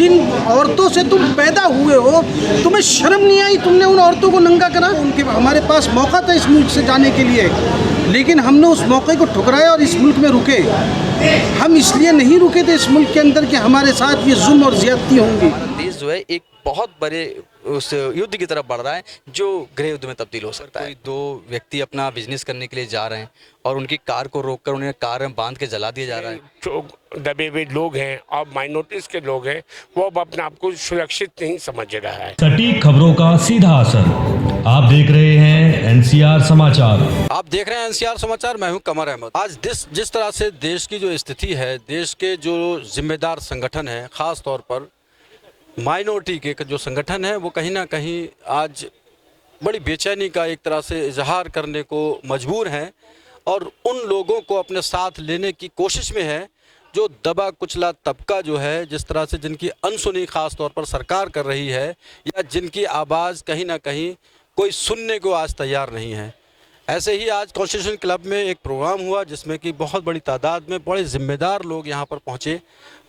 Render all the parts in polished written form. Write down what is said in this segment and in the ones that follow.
जिन औरतों से तुम पैदा हुए हो, तुम्हें शर्म नहीं आई? तुमने उन औरतों को नंगा करा। उनके हमारे पास मौका था इस मुल्क से जाने के लिए, लेकिन हमने उस मौके को ठुकराया और इस मुल्क में रुके। हम इसलिए नहीं रुके थे इस मुल्क के अंदर कि हमारे साथ ये जुल्म और ज़्यादती होंगी। देश जो है एक बहुत बड़े उस युद्ध की तरफ बढ़ रहा है जो गृह युद्ध में तब्दील हो सकता है। कोई दो व्यक्ति अपना बिजनेस करने के लिए जा रहे हैं और उनकी कार को रोककर उन्हें कार में बांध के जला दिया जा रहा है। जो दबे हुए लोग हैं और माइनॉरिटीज के लोग हैं वो अब अपने आप को सुरक्षित नहीं समझ रहा है। सटीक खबरों का सीधा असर। आप देख रहे हैं एनसीआर समाचार। आप देख रहे हैं एनसीआर समाचार। मैं हूं कमर अहमद। आज जिस तरह से देश की जो स्थिति है, देश के जो जिम्मेदार संगठन है, ख़ास तौर पर माइनॉरिटी के जो संगठन है, वो कहीं ना कहीं आज बड़ी बेचैनी का एक तरह से इजहार करने को मजबूर हैं और उन लोगों को अपने साथ लेने की कोशिश में है जो दबा कुचला तबका जो है, जिस तरह से जिनकी अनसुनी ख़ास तौर पर सरकार कर रही है या जिनकी आवाज़ कहीं ना कहीं कोई सुनने को आज तैयार नहीं है। ऐसे ही आज कॉन्स्टिट्यूशन क्लब में एक प्रोग्राम हुआ जिसमें कि बहुत बड़ी तादाद में बड़े ज़िम्मेदार लोग यहाँ पर पहुँचे।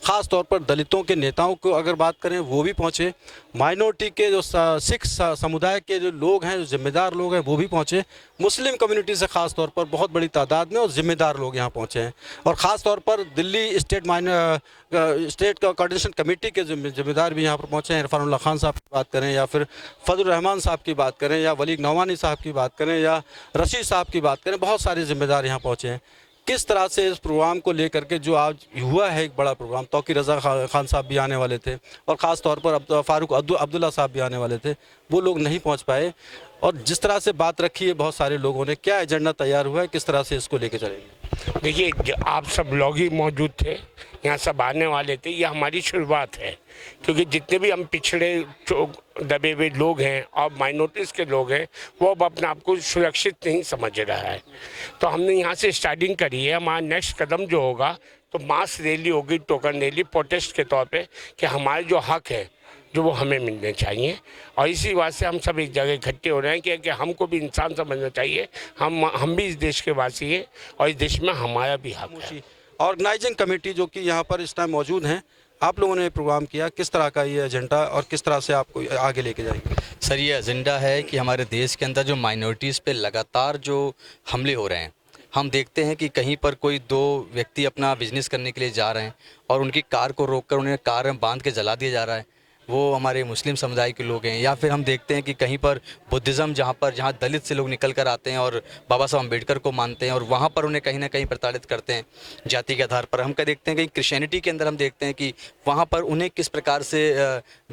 ख़ास तौर पर दलितों के नेताओं को अगर बात करें वो भी पहुँचे, माइनॉरिटी के जो सिख समुदाय के जो लोग हैं, जो ज़िम्मेदार लोग हैं वो भी पहुँचे, मुस्लिम कम्युनिटी से ख़ास तौर पर बहुत बड़ी तादाद में और ज़िम्मेदार लोग यहाँ पहुँचे हैं। और ख़ास तौर पर दिल्ली स्टेट कोऑर्डिनेशन कमेटी के ज़िम्मेदार भी यहाँ पर पहुँचे हैं। इरफानुल्लाह खान साहब की बात करें या फिर फजल रहमान साहब की बात करें या वली नौमानी साहब की बात करें या रशीद साहब की बात करें, बहुत सारे ज़िम्मेदार यहाँ पहुँचे हैं। किस तरह से इस प्रोग्राम को लेकर के जो आज हुआ है एक बड़ा प्रोग्राम, तौकीर रज़ा खान साहब भी आने वाले थे और ख़ास तौर पर फारूक अब्दुल्ला साहब भी आने वाले थे, वो लोग नहीं पहुंच पाए। और जिस तरह से बात रखी है बहुत सारे लोगों ने, क्या एजेंडा तैयार हुआ है, किस तरह से इसको लेके चलेंगे? देखिए, आप सब लोग ही मौजूद थे, यहाँ सब आने वाले थे। ये हमारी शुरुआत है क्योंकि जितने भी हम पिछड़े दबे हुए लोग हैं और माइनॉरिटीज़ के लोग हैं वो अब अपने आप को सुरक्षित नहीं समझ रहा है। तो हमने यहाँ से स्टार्टिंग करी है। हमारा नेक्स्ट कदम जो होगा तो मास रैली होगी, टोकन रैली, प्रोटेस्ट के तौर पे कि हमारे जो हक है जो वो हमें मिलने चाहिए। और इसी बात से हम सब एक जगह इकट्ठे हो रहे हैं कि हमको भी इंसान समझना चाहिए। हम भी इस देश के वासी हैं और इस देश में हमारा भी हक है। ऑर्गेनाइजिंग कमेटी जो कि यहाँ पर इस टाइम मौजूद हैं, आप लोगों ने प्रोग्राम किया, किस तरह का ये एजेंडा और किस तरह से आपको आगे लेके जाएंगे? सर, ये एजेंडा है कि हमारे देश के अंदर जो माइनॉरिटीज़ पे लगातार जो हमले हो रहे हैं, हम देखते हैं कि कहीं पर कोई दो व्यक्ति अपना बिजनेस करने के लिए जा रहे हैं और उनकी कार को रोककर उन्हें कार में बांध के जला दिया जा रहा है, वो हमारे मुस्लिम समुदाय के लोग हैं। या फिर हम देखते हैं कि कहीं पर बुद्धिज़्म जहाँ दलित से लोग निकल कर आते हैं और बाबा साहब अम्बेडकर को मानते हैं और वहाँ पर उन्हें कहीं ना कहीं प्रताड़ित करते हैं जाति के आधार पर। हम क्या देखते हैं कि क्रिश्चियनिटी के अंदर हम देखते हैं कि वहाँ पर उन्हें किस प्रकार से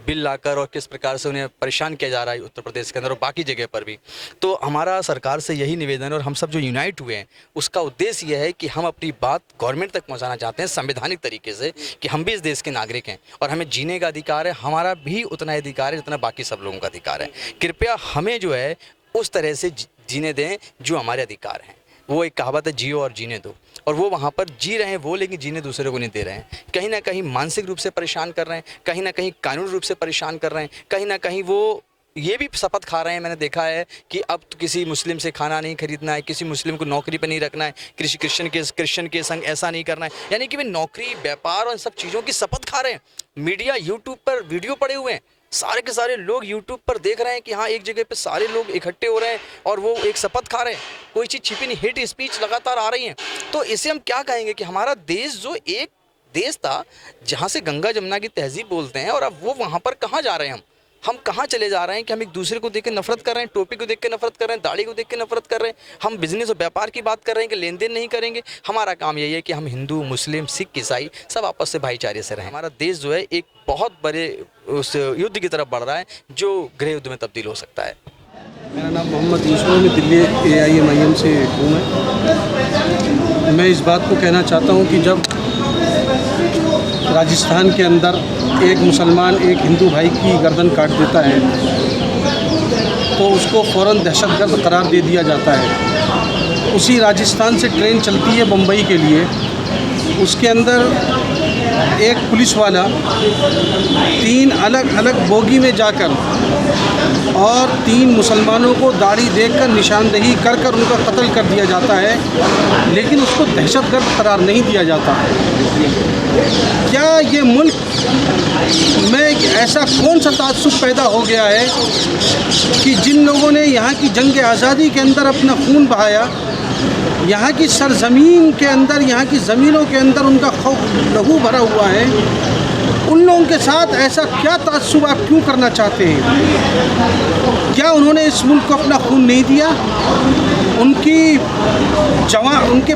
बिल लाकर और किस प्रकार से उन्हें परेशान किया जा रहा है उत्तर प्रदेश के अंदर और बाकी जगह पर भी। तो हमारा सरकार से यही निवेदन है और हम सब जो यूनाइट हुए हैं उसका उद्देश्य यह है कि हम अपनी बात गवर्नमेंट तक पहुँचाना चाहते हैं संवैधानिक तरीके से कि हम भी इस देश के नागरिक हैं और हमें जीने का अधिकार है, हमारा भी उतना अधिकार है जितना बाकी सब लोगों का अधिकार है। कृपया हमें जो है उस तरह से जीने दें जो हमारे अधिकार हैं। वो एक कहावत है, जियो और जीने दो, और वो वहाँ पर जी रहे हैं वो, लेकिन जीने दूसरे को नहीं दे रहे हैं। कहीं ना कहीं मानसिक रूप से परेशान कर रहे हैं, कहीं ना कहीं कानूनी रूप से परेशान कर रहे हैं, कहीं ना कहीं वो ये भी शपथ खा रहे हैं। मैंने देखा है कि अब तो किसी मुस्लिम से खाना नहीं खरीदना है, किसी मुस्लिम को नौकरी पर नहीं रखना है, क्रिश्चियन के संग ऐसा नहीं करना है। यानी कि वे नौकरी, व्यापार और इन सब चीज़ों की शपथ खा रहे हैं। मीडिया, यूट्यूब पर वीडियो पड़े हुए हैं, सारे के सारे लोग यूट्यूब पर देख रहे हैं कि हाँ एक जगह पे सारे लोग इकट्ठे हो रहे हैं और वो एक शपथ खा रहे हैं। कोई चीज़ छिपी नहीं, हेट स्पीच लगातार आ रही है। तो इसे हम क्या कहेंगे कि हमारा देश जो एक देश था जहाँ से गंगा जमुना की तहजीब बोलते हैं और अब वो वहाँ पर कहाँ जा रहे हैं? हम कहाँ चले जा रहे हैं कि हम एक दूसरे को देख के नफरत कर रहे हैं, टोपी को देख के नफरत कर रहे हैं, दाढ़ी को देख के नफरत कर रहे हैं। हम बिजनेस और व्यापार की बात कर रहे हैं कि लेन देन नहीं करेंगे। हमारा काम यही है कि हम हिंदू, मुस्लिम, सिख, ईसाई सब आपस से भाईचारे से रहें। हमारा देश जो है एक बहुत बड़े उस युद्ध की तरफ बढ़ रहा है जो गृह युद्ध में तब्दील हो सकता है। मेरा नाम मोहम्मद यूसुफ है, मैं दिल्ली AIMIM से हूँ। मैं इस बात को कहना चाहता हूँ कि जब राजस्थान के अंदर एक मुसलमान एक हिंदू भाई की गर्दन काट देता है तो उसको फ़ौरन दहशतगर्द करार दे दिया जाता है। उसी राजस्थान से ट्रेन चलती है बम्बई के लिए, उसके अंदर एक पुलिस वाला 3 अलग अलग बोगी में जाकर और 3 मुसलमानों को दाढ़ी देखकर निशानदेही कर कर उनका कत्ल कर दिया जाता है, लेकिन उसको दहशतगर्द करार नहीं दिया जाता। क्या ये मुल्क में ऐसा कौन सा तासुब पैदा हो गया है कि जिन लोगों ने यहाँ की जंग आज़ादी के अंदर अपना खून बहाया, यहाँ की सरज़मीन के अंदर, यहाँ की ज़मीनों के अंदर उनका लहू भरा हुआ है, उन लोगों के साथ ऐसा क्या तासुब आप क्यों करना चाहते हैं? क्या उन्होंने इस मुल्क को अपना खून नहीं दिया? उनके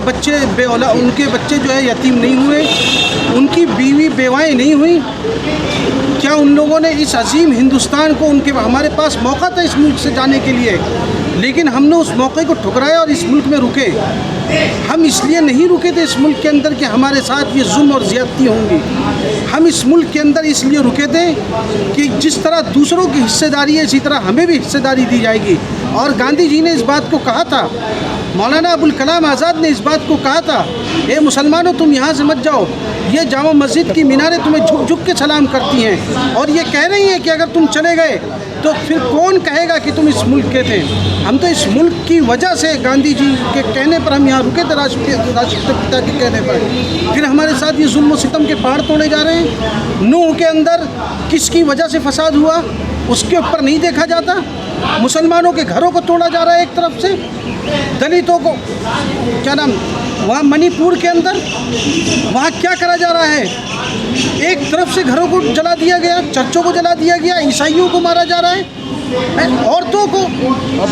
बच्चे जो है यतीम नहीं हुए? उनकी बीवी बेवाएं नहीं हुई? क्या उन लोगों ने इस अजीम हिंदुस्तान को, हमारे पास मौका था इस मुल्क से जाने के लिए, लेकिन हमने उस मौके को ठुकराया और इस मुल्क में रुके। हम इसलिए नहीं रुके थे इस मुल्क के अंदर कि हमारे साथ ये जुल्म और ज़्यादती होंगी। हम इस मुल्क के अंदर इसलिए रुके थे कि जिस तरह दूसरों की हिस्सेदारी है, इसी तरह हमें भी हिस्सेदारी दी जाएगी। और गांधी जी ने इस बात को कहा था, मौलाना अबुल कलाम आज़ाद ने इस बात को कहा था, ए मुसलमानों तुम यहाँ से मत जाओ, ये जामा मस्जिद की मीनारें तुम्हें झुक झुक के सलाम करती हैं और ये कह रही हैं कि अगर तुम चले गए तो फिर कौन कहेगा कि तुम इस मुल्क के थे। हम तो इस मुल्क की वजह से गांधी जी के कहने पर हम यहाँ रुके थे, राष्ट्रपिता के कहने पर। फिर हमारे साथ ये जुल्म सितम के पहाड़ तोड़े जा रहे हैं। नूह के अंदर किसकी वजह से फसाद हुआ उसके ऊपर नहीं देखा जाता। मुसलमानों के घरों को तोड़ा जा रहा है एक तरफ से, दलितों को क्या नाम, वहाँ मणिपुर के अंदर वहाँ क्या करा जा रहा है? एक तरफ से घरों को जला दिया गया, चर्चों को जला दिया गया, ईसाइयों को मारा जा रहा है, औरतों को,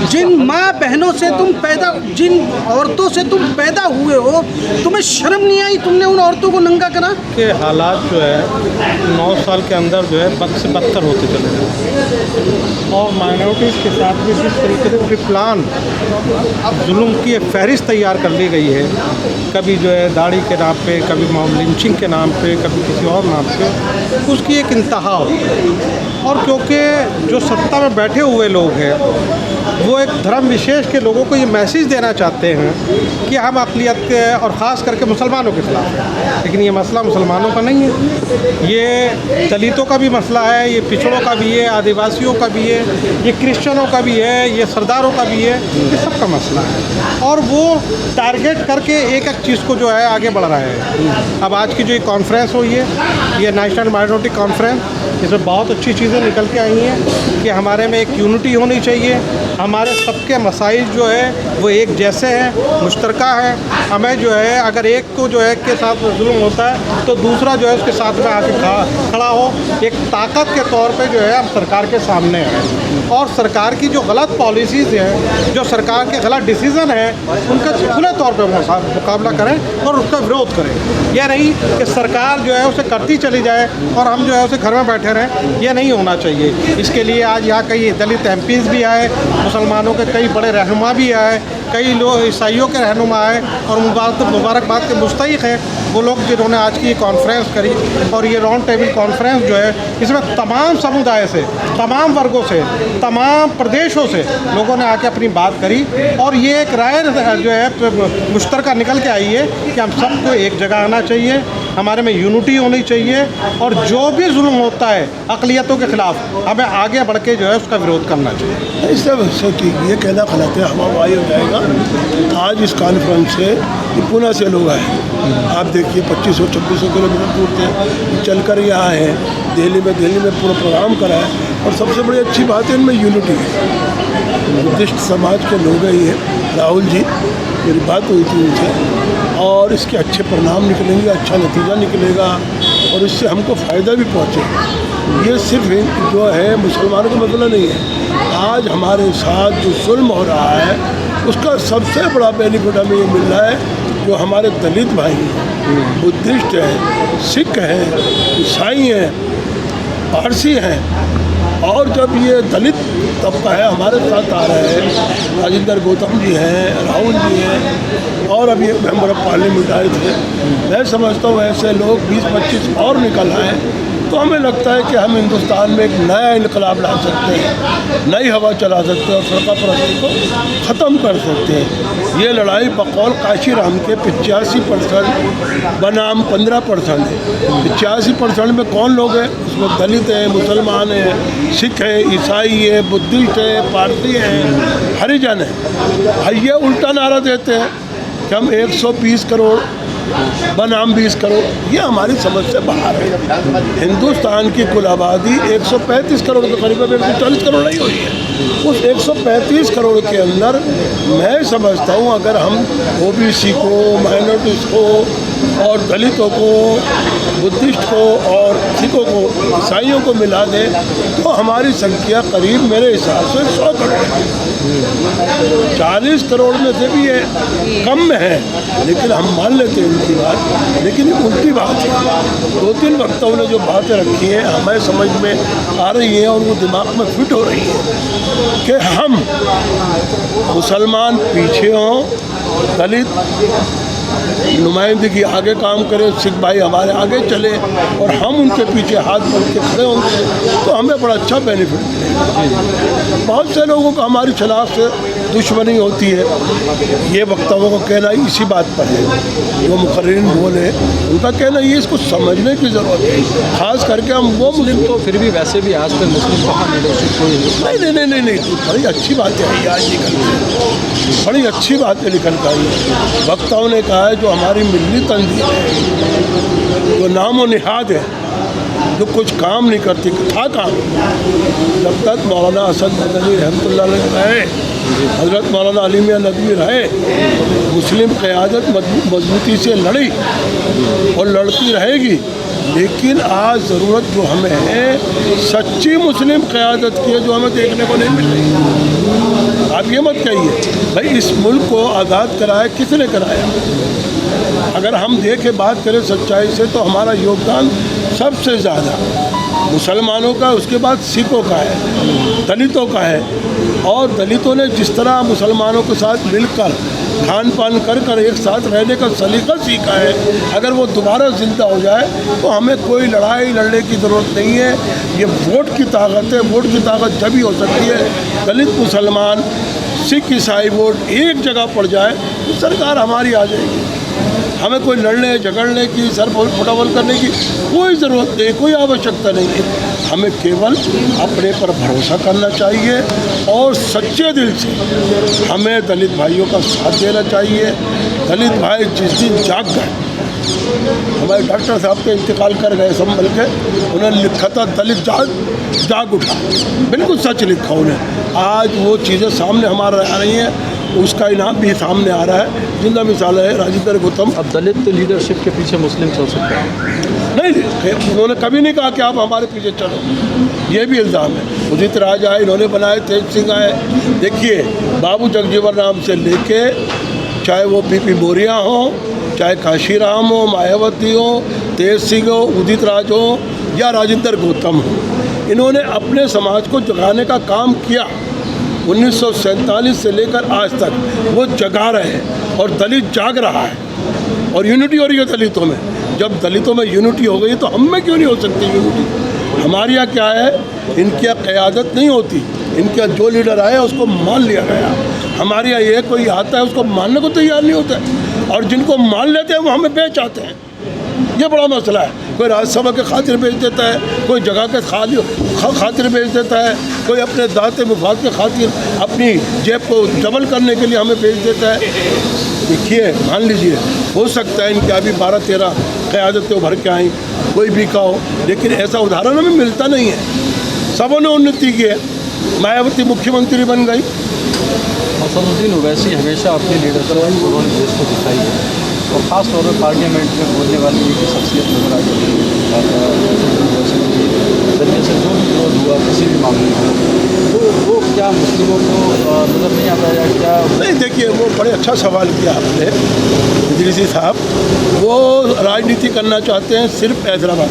जिन माँ बहनों से तुम पैदा, जिन औरतों से तुम पैदा हुए हो, तुम्हें शर्म नहीं आई? तुमने उन औरतों को नंगा करा। के हालात जो है 9 साल के अंदर जो है बद से बदतर होते चले गए और माइनॉरिटीज़ के साथ भी जिस तरीके से प्लान जुल्म की एक फहरिस्त तैयार कर ली गई है, कभी जो है दाढ़ी के नाम पे, कभी लिंचिंग के नाम पे, कभी किसी और नाम पे, उसकी एक इंतहा होती है। और क्योंकि जो सत्ता में बैठे हुए लोग हैं वो एक धर्म विशेष के लोगों को ये मैसेज देना चाहते हैं कि हम अक़लियत के और ख़ास करके मुसलमानों के ख़िलाफ़ हैं, लेकिन ये मसला मुसलमानों का नहीं है, ये दलितों का भी मसला है, ये पिछड़ों का भी है, आदिवासियों का भी है, ये क्रिश्चियनों का भी है, ये सरदारों का भी है, ये सब का मसला है। और वो टारगेट करके एक एक चीज़ को जो है आगे बढ़ रहा है। अब आज की जो ये कॉन्फ्रेंस हुई है, ये नेशनल माइनॉरिटी कॉन्फ्रेंस, इसमें बहुत अच्छी चीज़ें निकल के आई हैं कि हमारे में एक यूनिटी होनी चाहिए, हमारे सबके मसाइल जो है वो एक जैसे हैं, मुश्तरका है। हमें जो है अगर एक को जो है के साथ जुल्म होता है तो दूसरा जो है उसके साथ में आके खड़ा हो, एक ताकत के तौर पे जो है हम सरकार के सामने हैं और सरकार की जो गलत पॉलिसीज़ हैं, जो सरकार के गलत डिसीज़न हैं, उनका खुले तौर पे मुकाबला करें और उसका विरोध करें। यह नहीं कि सरकार जो है उसे करती चली जाए और हम जो है उसे घर में बैठे रहें, यह नहीं होना चाहिए। इसके लिए आज यहाँ कई दलित MPs भी आए, मुसलमानों के कई बड़े रहनुमा भी आए, कई लोग ईसाइयों के रहनुमा आए और मुबारकबाद के मुस्तहिक हैं वो लोग जिन्होंने आज की कॉन्फ्रेंस करी। और ये राउंड टेबल कॉन्फ्रेंस जो है इसमें तमाम समुदाय से, तमाम वर्गों से, तमाम प्रदेशों से लोगों ने आके अपनी बात करी और ये एक राय जो है मुश्तरका निकल के आई है कि हम सबको एक जगह आना चाहिए, हमारे में यूनिटी होनी चाहिए और जो भी जुल्म होता है अक़लियतों के ख़िलाफ़ हमें आगे बढ़ के जो है उसका विरोध करना चाहिए। इस सब ठीक, ये कहना गलत है, हवा वाही हो जाएगा। आज इस कॉन्फ्रेंस से पुणे से लोग आए, आप देखिए 2500-2600 किलोमीटर दूर से चल कर यहाँ आए, दिल्ली में पूरा प्रोग्राम करा है। और सबसे बड़ी अच्छी बात है इनमें यूनिटी है। बुद्धिस्ट समाज के लोग हैं ये, राहुल जी, मेरी बात हुई थी उनसे और इसके अच्छे परिणाम निकलेंगे, अच्छा नतीजा निकलेगा और इससे हमको फ़ायदा भी पहुँचेगा। ये सिर्फ जो है मुसलमानों का मसला नहीं है, आज हमारे साथ जो जुल्म हो रहा है उसका सबसे बड़ा बेनिफिट हमें ये मिल रहा है। जो हमारे दलित भाई हैं, बुद्धिस्ट हैं, सिख हैं, ईसाई हैं, पारसी हैं और जब ये दलित तबका है हमारे साथ आ रहे हैं, राजेंद्र गौतम जी हैं, राहुल जी हैं और अभी एक मेंबर ऑफ पार्लियामेंट आए थे, मैं समझता हूँ ऐसे लोग 20-25 और निकल आए तो हमें लगता है कि हम हिंदुस्तान में एक नया इनकलाब ला सकते हैं, नई हवा चला सकते हैं और फ़िरका परस्ती को ख़त्म कर सकते हैं। ये लड़ाई बकौल काशी राम के 85% बनाम 15% है। 85% में कौन लोग हैं? उसमें दलित हैं, मुसलमान हैं, सिख हैं, ईसाई हैं, बुद्धिस्ट हैं, पारसी हैं, हरिजन हैं। ये उल्टा नारा देते हैं कि हम 120 करोड़ बनाम 20 करोड़, ये हमारी समझ से बाहर है। हिंदुस्तान की कुल आबादी 135 करोड़ के करीब 140 करोड़ नहीं हुई है। उस 135 करोड़ के अंदर मैं समझता हूँ अगर हम ओबीसी को, माइनॉरिटीज़ को और दलितों को, बुद्धिस्ट को और सिखों को, ईसाइयों को मिला दें तो हमारी संख्या करीब मेरे हिसाब से 100 करोड़ है। 40 करोड़ में से भी ये कम में है, लेकिन हम मान लेते हैं उनकी बात, लेकिन ये उल्टी बात है। 2-3 वक्ताओं ने जो बातें रखी हैं हमें समझ में आ रही हैं और वो दिमाग में फिट हो रही है कि हम मुसलमान पीछे हों, दलित नुमाइंदगी आगे काम करें, सिख भाई हमारे आगे चले और हम उनके पीछे हाथ बढ़ के खड़े होंगे तो हमें बड़ा अच्छा बेनिफिट मिलेगा। बहुत से लोगों को हमारी खिलाफ से दुश्मनी होती है, ये वक्ताओं को कहना इसी बात पर है। जो मुकर्रिरीन बोले उनका कहना ये, इसको समझने की ज़रूरत है। ख़ास करके हम वो मुस्लिम तो फिर भी वैसे भी आज तक मुस्लिम कहाँ लीडरशिप कोई नहीं, बड़ी अच्छी बात है आज निकल के, बड़ी अच्छी बात है निकल कर आई। वक्ताओं ने कहा है जो हमारी मिली तंजीम है, जो नामो निहाद है, जो कुछ काम नहीं करती था काम, जब तक मौलाना असद मदनी रहमतुल्लाह अलैह रहे, हज़रत मौलाना अली मियां नदवी रहे, मुस्लिम क़यादत मजबूती से लड़ी और लड़ती रहेगी। लेकिन आज ज़रूरत जो हमें है सच्ची मुस्लिम क़यादत की है, जो हमें देखने को नहीं मिल रही। आप ये मत कहिए भाई इस मुल्क को आज़ाद कराया किसने कराया। अगर हम देखें बात करें सच्चाई से तो हमारा योगदान सबसे ज़्यादा मुसलमानों का, उसके बाद सिखों का है, दलितों का है। और दलितों ने जिस तरह मुसलमानों के साथ मिलकर खान पान कर एक साथ रहने का सलीका सीखा है, अगर वो दोबारा ज़िंदा हो जाए तो हमें कोई लड़ाई लड़ने की ज़रूरत नहीं है। ये वोट की ताकत है, वोट की ताकत जब ही हो सकती है दलित मुसलमान सिख ईसाई वोट एक जगह पड़ जाए तो सरकार हमारी आ जाएगी। हमें कोई लड़ने झगड़ने की, सर फुटावल करने की कोई ज़रूरत नहीं, कोई आवश्यकता नहीं है। हमें केवल अपने पर भरोसा करना चाहिए और सच्चे दिल से हमें दलित भाइयों का साथ देना चाहिए। दलित भाई जिस दिन जाग गए, हमारे डॉक्टर साहब के इंतकाल कर गए संभल के, उन्होंने लिखा था दलित जाग उठा, बिल्कुल सच लिखा उन्हें। आज वो चीज़ें सामने हमारे आ रही हैं, उसका इनाम भी सामने आ रहा है। जिंदा मिसाल है राजेंद्र गौतम। अब दलित लीडरशिप के पीछे मुस्लिम चल सकते हैं? नहीं, उन्होंने कभी नहीं कहा कि आप हमारे पीछे चलो, ये भी इल्ज़ाम है। उदित राज आए, इन्होंने बनाए, तेज सिंह आए। देखिए बाबू जगजीवन राम से लेके चाहे वो पीपी बोरिया हो, चाहे काशीराम हो, मायावती हो, तेज सिंह हो, उदित राज हो या राजेंद्र गौतम हो, इन्होंने अपने समाज को जगाने का काम किया। 1947 से लेकर आज तक वो जगा रहे हैं और दलित जाग रहा है और यूनिटी हो रही है दलितों में। जब दलितों में यूनिटी हो गई तो हम में क्यों नहीं हो सकती यूनिटी। हमारे यहाँ क्या है, इनकी यहाँ क़यादत नहीं होती, इनके जो लीडर आए उसको मान लिया गया। हमारे यहाँ ये कोई आता है उसको मानने को तैयार नहीं होता है, और जिनको मान लेते हैं वो हमें बेच आते हैं। ये बड़ा मसला है। कोई राज्यसभा के खातिर बेच देता है, कोई जगह के खातिर बेच देता है, कोई अपने दाते मुफाद के खातिर अपनी जेब को डबल करने के लिए हमें बेच देता है। देखिए मान लीजिए हो सकता है इनके अभी 12-13 क़यादतें उभर के आई, कोई भी का हो, लेकिन ऐसा उदाहरण हमें मिलता नहीं है। सबों ने उन्नति की है, मायावती मुख्यमंत्री बन गई। असदुद्दीन ओवैसी हमेशा अपनी लीडरशिप उन्होंने देश को दिखाई है और ख़ास तौर पर पार्लियामेंट में बोलने वाली एक शख्सियत नजर आई जरिए से जो भी विरोध हुआ किसी भी मामले में, तो वो क्या मुस्लिमों को नज़र नहीं आता या क्या? नहीं, देखिए वो बड़े अच्छा सवाल किया आपने इदरीसी साहब। वो राजनीति करना चाहते हैं सिर्फ हैदराबाद,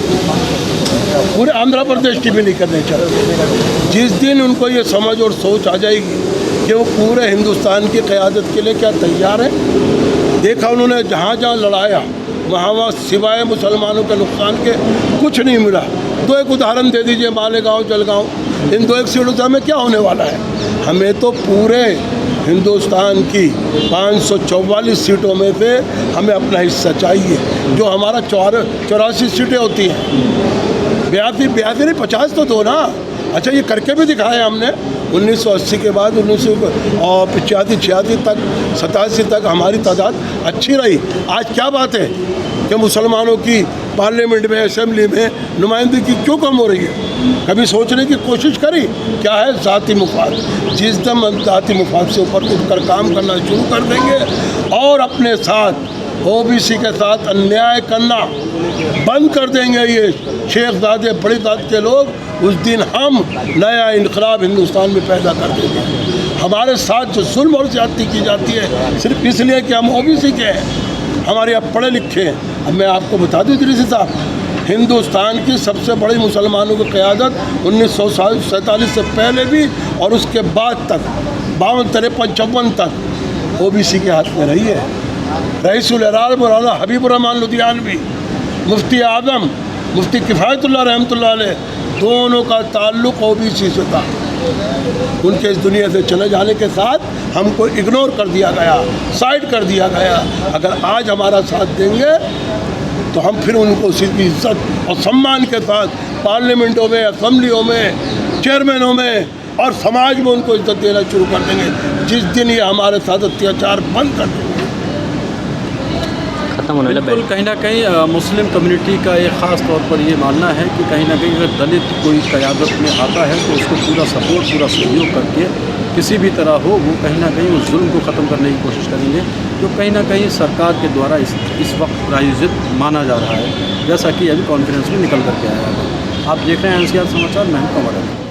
पूरे आंध्र प्रदेश की भी नहीं करना चाहते। जिस दिन उनको ये समझ और सोच आ जाएगी कि वो पूरे हिंदुस्तान की क़यादत के लिए क्या तैयार है, देखा उन्होंने जहाँ जहाँ लड़ाया वहाँ सिवाय मुसलमानों के नुकसान के कुछ नहीं मिला। दो एक उदाहरण दे दीजिए, मालेगांव, जलगांव, इन 2-1 सीटों से हमें क्या होने वाला है। हमें तो पूरे हिंदुस्तान की 544 सीटों में से हमें अपना हिस्सा चाहिए, जो हमारा 84 सीटें होती हैं। 82 नहीं 50 तो दो ना। अच्छा ये करके भी दिखाया हमने। 1980 के बाद 1985 86 तक 87 तक हमारी तादाद अच्छी रही। आज क्या बात है कि मुसलमानों की पार्लियामेंट में असेंबली में नुमाइंदगी क्यों कम हो रही है? कभी सोचने की कोशिश करी? क्या है ज़ाती मुफाद। जिस दम हम ज़ाती मुफाद से ऊपर उठकर काम करना शुरू कर देंगे और अपने साथ ओबीसी के साथ अन्याय करना बंद कर देंगे ये शेखजादे बड़ी जात के लोग, उस दिन हम नया इनकलाब हिंदुस्तान में पैदा कर देंगे। हमारे साथ जो जुल्म और ज़्यादती की जाती है सिर्फ इसलिए कि हम ओबीसी के हैं, हमारे यहाँ पढ़े लिखे हैं। अब मैं आपको बता दूँ इदरीसी साहब, हिंदुस्तान की सबसे बड़ी मुसलमानों की क़यादत 1947 से पहले भी और उसके बाद तक 52, 53, 54 तक ओबीसी के हाथ में रही है। रईसुल अरार मौलाना हबीबुर रहमान लुधियानवी, मुफ्ती आज़म, मुफ्ती किफ़ायतुल्लाह रहमतुल्लाह अलैह, दोनों का ताल्लुक़ ओबीसी से था। उनके इस दुनिया से चले जाने के साथ हमको इग्नोर कर दिया गया, साइड कर दिया गया। अगर आज हमारा साथ देंगे तो हम फिर उनको सिर्फ इज्जत और सम्मान के साथ पार्लियामेंटों में, असम्बलियों में, चेयरमैनों में और समाज में उनको इज्जत देना शुरू कर देंगे जिस दिन ये हमारे साथ अत्याचार बंद कर देंगे। बिल्कुल, कहीं ना कहीं मुस्लिम कम्युनिटी का एक ख़ास तौर पर ये मानना है कि कहीं ना कहीं अगर दलित कोई क़यादत में आता है तो उसको पूरा सपोर्ट, पूरा सहयोग करके किसी भी तरह हो वो कहीं ना कहीं उस जुल्म को ख़त्म करने की कोशिश करेंगे, जो कहीं ना कहीं सरकार के द्वारा इस वक्त प्रायोजित माना जा रहा है, जैसा कि अभी कॉन्फ्रेंस में निकल करके आया है। आप देख रहे हैं NCR समाचार, मैं हूं कमर अहमद।